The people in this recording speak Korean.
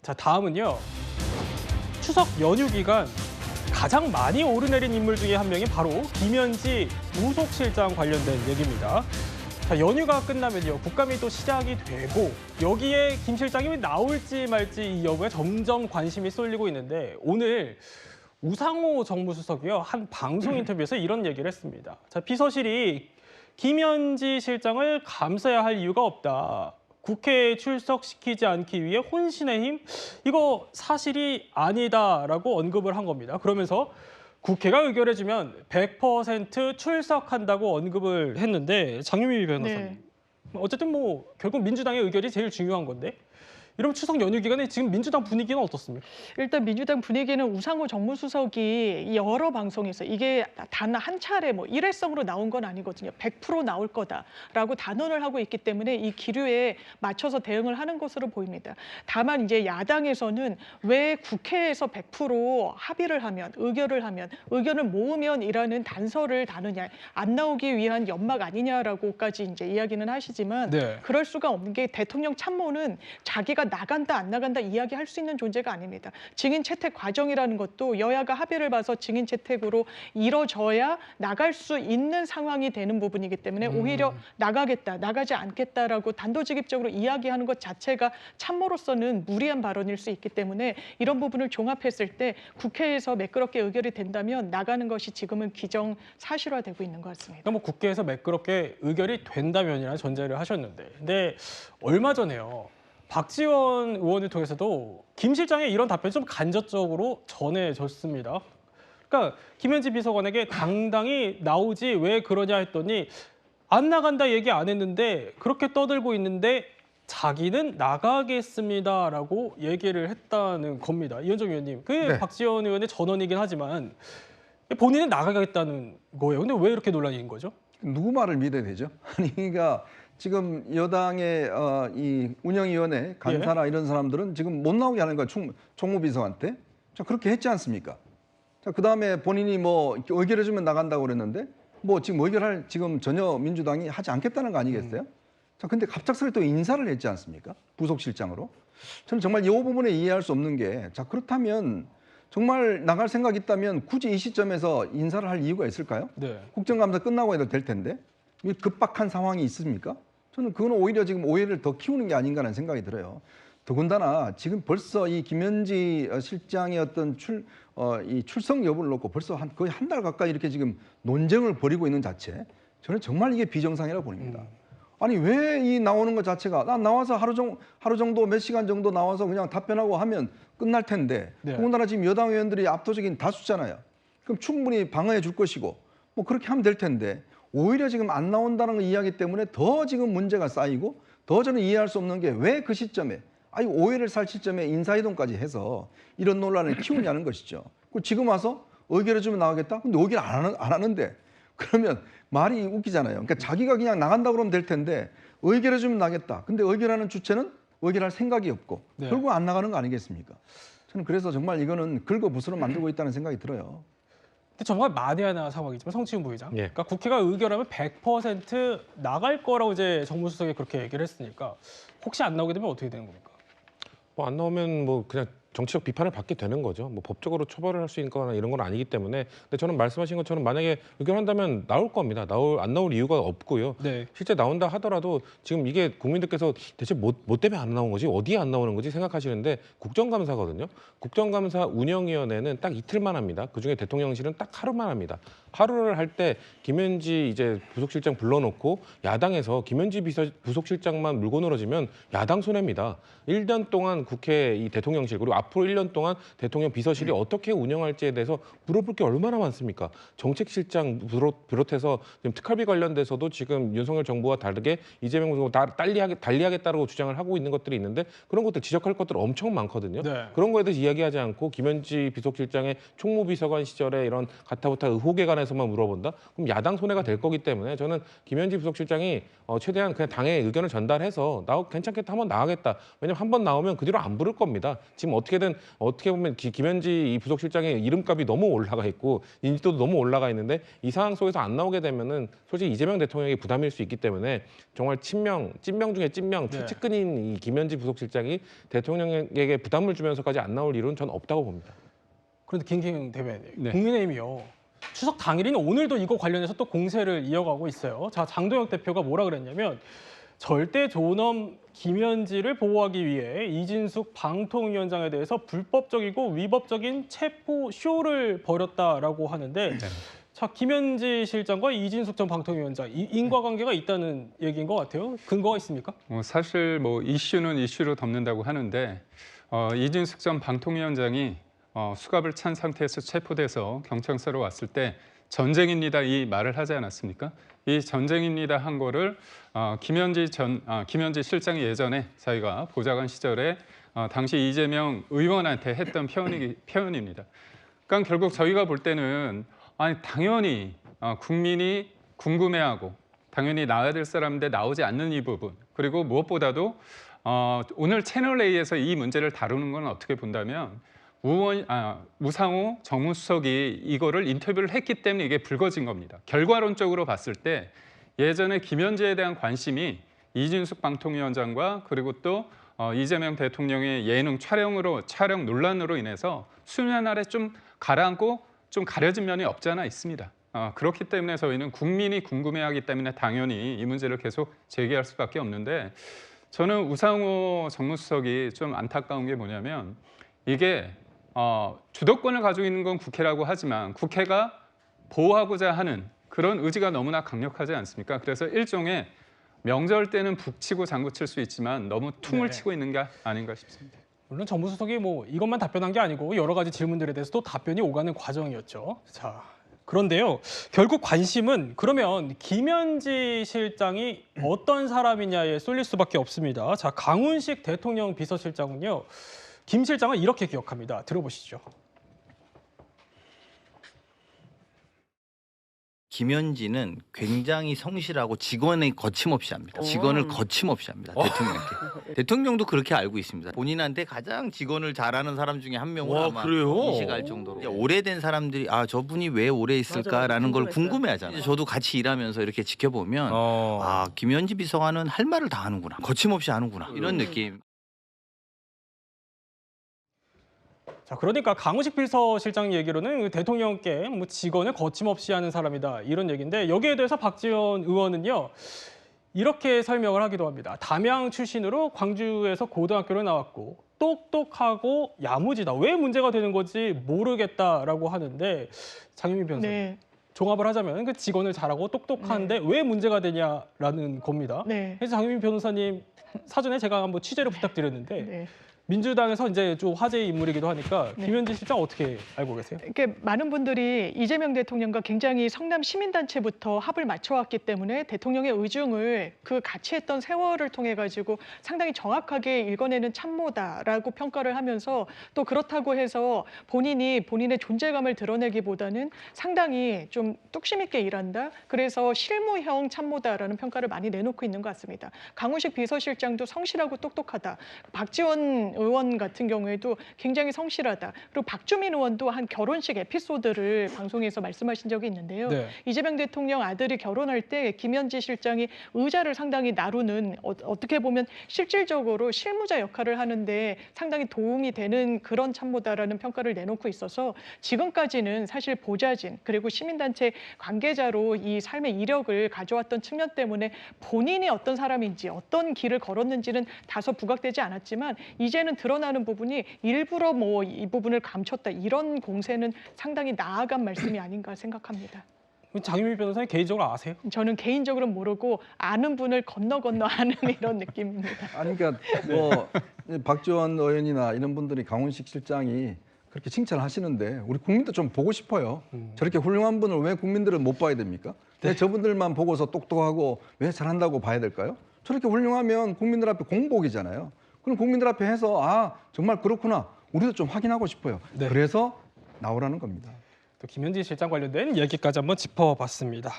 자, 다음은요. 추석 연휴 기간 가장 많이 오르내린 인물 중에 한 명이 바로 김현지 부속실장 관련된 얘기입니다. 자, 연휴가 끝나면요. 국감이 또 시작이 되고 여기에 김 실장이 나올지 말지 이 여부에 점점 관심이 쏠리고 있는데 오늘 우상호 정무수석이요. 한 방송 인터뷰에서 이런 얘기를 했습니다. 자, 비서실이 김현지 실장을 감싸야 할 이유가 없다. 국회에 출석시키지 않기 위해 혼신의 힘? 이거 사실이 아니다라고 언급을 한 겁니다. 그러면서 국회가 의결해주면 100% 출석한다고 언급을 했는데 장유미 변호사님. 네. 어쨌든 뭐 결국 민주당의 의결이 제일 중요한 건데 이러면 추석 연휴 기간에 지금 민주당 분위기는 어떻습니까? 일단 민주당 분위기는 우상호 정무수석이 여러 방송에서 이게 단 한 차례 뭐 일회성으로 나온 건 아니거든요. 100% 나올 거다라고 단언을 하고 있기 때문에 이 기류에 맞춰서 대응을 하는 것으로 보입니다. 다만 이제 야당에서는 왜 국회에서 100% 합의를 하면 의결을 하면 의견을 모으면이라는 단서를 다느냐 안 나오기 위한 연막 아니냐라고까지 이제 이야기는 하시지만 네. 그럴 수가 없는 게 대통령 참모는 자기가 나간다 안 나간다 이야기할 수 있는 존재가 아닙니다. 증인 채택 과정이라는 것도 여야가 합의를 봐서 증인 채택으로 이뤄져야 나갈 수 있는 상황이 되는 부분이기 때문에 오히려 나가겠다, 나가지 않겠다라고 단도직입적으로 이야기하는 것 자체가 참모로서는 무리한 발언일 수 있기 때문에 이런 부분을 종합했을 때 국회에서 매끄럽게 의결이 된다면 나가는 것이 지금은 기정사실화되고 있는 것 같습니다. 그러니까 뭐 국회에서 매끄럽게 의결이 된다면이라는 전제를 하셨는데 근데 얼마 전에요. 박지원 의원을 통해서도 김 실장의 이런 답변이 좀 간접적으로 전해졌습니다. 그러니까 김현지 비서관에게 당당히 나오지 왜 그러냐 했더니 안 나간다 얘기 안 했는데 그렇게 떠들고 있는데 자기는 나가겠습니다라고 얘기를 했다는 겁니다. 이현정 의원님, 그게 네. 박지원 의원의 전언이긴 하지만 본인은 나가겠다는 거예요. 근데 왜 이렇게 논란인 거죠? 누구 말을 믿어야 되죠? 아니 그러니까 지금 여당의 이 운영위원회 간사나 이런 사람들은 지금 못 나오게 하는 거야 총무비서한테. 자 그렇게 했지 않습니까? 자 그다음에 본인이 뭐 의결해주면 나간다고 그랬는데 뭐 지금 의결할 지금 전혀 민주당이 하지 않겠다는 거 아니겠어요? 자 근데 갑작스레 또 인사를 했지 않습니까? 부속실장으로. 저는 정말 이 부분에 이해할 수 없는 게 자 그렇다면 정말 나갈 생각이 있다면 굳이 이 시점에서 인사를 할 이유가 있을까요? 네. 국정감사 끝나고 해도 될 텐데 이 급박한 상황이 있습니까? 저는 그건 오히려 지금 오해를 더 키우는 게 아닌가라는 생각이 들어요. 더군다나 지금 벌써 이 김현지 실장의 어떤 이 출석 여부를 놓고 벌써 거의 한 달 가까이 이렇게 지금 논쟁을 벌이고 있는 자체 저는 정말 이게 비정상이라고 보입니다. 아니 왜 이 나오는 것 자체가 난 나와서 하루 정도 몇 시간 정도 나와서 그냥 답변하고 하면 끝날 텐데 네. 더군다나 지금 여당 의원들이 압도적인 다수잖아요. 그럼 충분히 방어해 줄 것이고 뭐 그렇게 하면 될 텐데 오히려 지금 안 나온다는 이야기 때문에 더 지금 문제가 쌓이고 더 저는 이해할 수 없는 게 왜 그 시점에 아니 오해를 살 시점에 인사이동까지 해서 이런 논란을 키우냐는 것이죠. 그리고 지금 와서 의결해 주면 나가겠다? 근데 의결 안 하는데 그러면 말이 웃기잖아요. 그러니까 자기가 그냥 나간다 그러면 될 텐데 의결해 주면 나겠다. 근데 의결하는 주체는 의결할 생각이 없고 네. 결국 안 나가는 거 아니겠습니까? 저는 그래서 정말 이거는 긁어부스러 만들고 있다는 생각이 들어요. 근데 정말 만에하나 상황이지만 성치훈 부의장. 예. 그러니까 국회가 의결하면 100% 나갈 거라고 이제 정무수석이 그렇게 얘기를 했으니까 혹시 안 나오게 되면 어떻게 되는 겁니까? 뭐 안 나오면 뭐 그냥 정치적 비판을 받게 되는 거죠. 뭐 법적으로 처벌을 할 수 있거나 이런 건 아니기 때문에. 근데 저는 말씀하신 것처럼 만약에 의결한다면 나올 겁니다. 안 나올 이유가 없고요. 네. 실제 나온다 하더라도 지금 이게 국민들께서 대체 뭐 때문에 안 나온 거지? 어디에 안 나오는 거지? 생각하시는데 국정감사거든요. 국정감사 운영위원회는 딱 이틀만 합니다. 그중에 대통령실은 딱 하루만 합니다. 하루를 할 때 김현지 이제 부속실장 불러놓고 야당에서 김현지 부속실장만 물고 늘어지면 야당 손해입니다. 1년 동안 국회 이 대통령실 그리고 앞으로 1년 동안 대통령 비서실이 어떻게 운영할지에 대해서 물어볼 게 얼마나 많습니까? 정책실장 비롯해서 지금 특활비 관련돼서도 지금 윤석열 정부와 다르게 이재명 정부가 다 달리하겠다고 주장을 하고 있는 것들이 있는데 그런 것들 지적할 것들 엄청 많거든요. 네. 그런 거에 대해서 이야기하지 않고 김현지 비서실장의 총무비서관 시절에 이런 가타부타 의혹에 관해서 입장에서만 물어본다? 그럼 야당 손해가 될 거기 때문에 저는 김현지 부속실장이 최대한 그냥 당의 의견을 전달해서 괜찮겠다, 한번 나가겠다. 왜냐면 한 번 나오면 그 뒤로 안 부를 겁니다. 지금 어떻게 보면 김현지 이 부속실장의 이름값이 너무 올라가 있고 인지도도 너무 올라가 있는데 이 상황 속에서 안 나오게 되면은 솔직히 이재명 대통령에게 부담일 수 있기 때문에 정말 찐명 중에 찐명, 네. 최측근인 이 김현지 부속실장이 대통령에게 부담을 주면서까지 안 나올 일은 전 없다고 봅니다. 그런데 김king 대변인, 네. 국민의힘이요. 추석 당일인 오늘도 이거 관련해서 또 공세를 이어가고 있어요. 자, 장동혁 대표가 뭐라 그랬냐면 절대 존엄 김현지를 보호하기 위해 이진숙 방통위원장에 대해서 불법적이고 위법적인 체포 쇼를 벌였다라고 하는데 자, 김현지 실장과 이진숙 전 방통위원장 인과관계가 있다는 얘기인 것 같아요. 근거가 있습니까? 사실 뭐 이슈는 이슈로 덮는다고 하는데 이진숙 전 방통위원장이 수갑을 찬 상태에서 체포돼서 경찰서로 왔을 때 전쟁입니다 이 말을 하지 않았습니까? 이 전쟁입니다 한 거를 김현지 실장이 예전에 자기가 보좌관 시절에 당시 이재명 의원한테 했던 표현입니다. 그러니까 결국 저희가 볼 때는 당연히 국민이 궁금해하고 당연히 나와야 될 사람인데 나오지 않는 이 부분, 그리고 무엇보다도 오늘 채널A에서 이 문제를 다루는 건 어떻게 본다면 우상호 정무수석이 이거를 인터뷰를 했기 때문에 이게 불거진 겁니다. 결과론적으로 봤을 때 예전에 김현지에 대한 관심이 이진숙 방통위원장과 그리고 또 이재명 대통령의 예능 촬영 논란으로 인해서 수면 아래 좀 가라앉고 좀 가려진 면이 없지 않아 있습니다. 그렇기 때문에 저희는 국민이 궁금해하기 때문에 당연히 이 문제를 계속 제기할 수밖에 없는데, 저는 우상호 정무수석이 좀 안타까운 게 뭐냐면 이게 주도권을 가지고 있는 건 국회라고 하지만 국회가 보호하고자 하는 그런 의지가 너무나 강력하지 않습니까? 그래서 일종의 명절 때는 북치고 장구칠 수 있지만 너무 퉁을 치고 있는 게 아닌가 싶습니다. 물론 정무수석이 뭐 이것만 답변한 게 아니고 여러 가지 질문들에 대해서도 답변이 오가는 과정이었죠. 자, 그런데요. 결국 관심은 그러면 김현지 실장이 어떤 사람이냐에 쏠릴 수밖에 없습니다. 자, 강훈식 대통령 비서실장은요. 김 실장은 이렇게 기억합니다. 들어보시죠. 김현지는 굉장히 성실하고 직원을 거침없이 합니다. 직원을 거침없이 합니다. 대통령께. 대통령도 그렇게 알고 있습니다. 본인한테 가장 직원을 잘하는 사람 중에 한 명으로 아마 인식할 정도로. 이제 오래된 사람들이 저분이 왜 오래 있을까라는 걸 궁금해하잖아요. 저도 같이 일하면서 이렇게 지켜보면 김현지 비서관은 할 말을 다 하는구나. 거침없이 하는구나. 이런 느낌. 자, 그러니까 강훈식 비서실장 얘기로는 대통령께 뭐 직원을 거침없이 하는 사람이다 이런 얘기인데 여기에 대해서 박지원 의원은요 이렇게 설명을 하기도 합니다. 담양 출신으로 광주에서 고등학교를 나왔고 똑똑하고 야무지다. 왜 문제가 되는 건지 모르겠다라고 하는데 장윤미 변호사님. 네. 종합을 하자면 그 직원을 잘하고 똑똑한데 왜 문제가 되냐라는 겁니다. 네. 그래서 장윤미 변호사님 사전에 제가 한번 취재를 부탁드렸는데 네. 민주당에서 이제 좀 화제의 인물이기도 하니까 네. 김현지 실장 어떻게 알고 계세요? 이렇게 많은 분들이 이재명 대통령과 굉장히 성남 시민단체부터 합을 맞춰왔기 때문에 대통령의 의중을 그 같이 했던 세월을 통해 가지고 상당히 정확하게 읽어내는 참모다라고 평가를 하면서 또 그렇다고 해서 본인의 존재감을 드러내기보다는 상당히 좀 뚝심 있게 일한다. 그래서 실무형 참모다라는 평가를 많이 내놓고 있는 것 같습니다. 강훈식 비서실장도 성실하고 똑똑하다. 박지원 의원 같은 경우에도 굉장히 성실하다. 그리고 박주민 의원도 한 결혼식 에피소드를 방송에서 말씀하신 적이 있는데요. 네. 이재명 대통령 아들이 결혼할 때 김현지 실장이 의자를 상당히 나르는 어떻게 보면 실질적으로 실무자 역할을 하는데 상당히 도움이 되는 그런 참모다라는 평가를 내놓고 있어서 지금까지는 사실 보좌진 그리고 시민단체 관계자로 이 삶의 이력을 가져왔던 측면 때문에 본인이 어떤 사람인지 어떤 길을 걸었는지는 다소 부각되지 않았지만 이제는 드러나는 부분이 일부러 뭐 이 부분을 감췄다 이런 공세는 상당히 나아간 말씀이 아닌가 생각합니다. 장윤미 변호사님 개인적으로 아세요? 저는 개인적으로는 모르고 아는 분을 건너 아는 이런 느낌입니다. 아니 그러니까 뭐 박지원 의원이나 이런 분들이 강훈식 실장이 그렇게 칭찬하시는데 우리 국민도 좀 보고 싶어요. 저렇게 훌륭한 분을 왜 국민들은 못 봐야 됩니까? 왜 저분들만 보고서 똑똑하고 왜 잘한다고 봐야 될까요? 저렇게 훌륭하면 국민들 앞에 공복이잖아요. 그럼 국민들 앞에 해서 정말 그렇구나. 우리도 좀 확인하고 싶어요. 네. 그래서 나오라는 겁니다. 또 김현지 실장 관련된 얘기까지 한번 짚어봤습니다.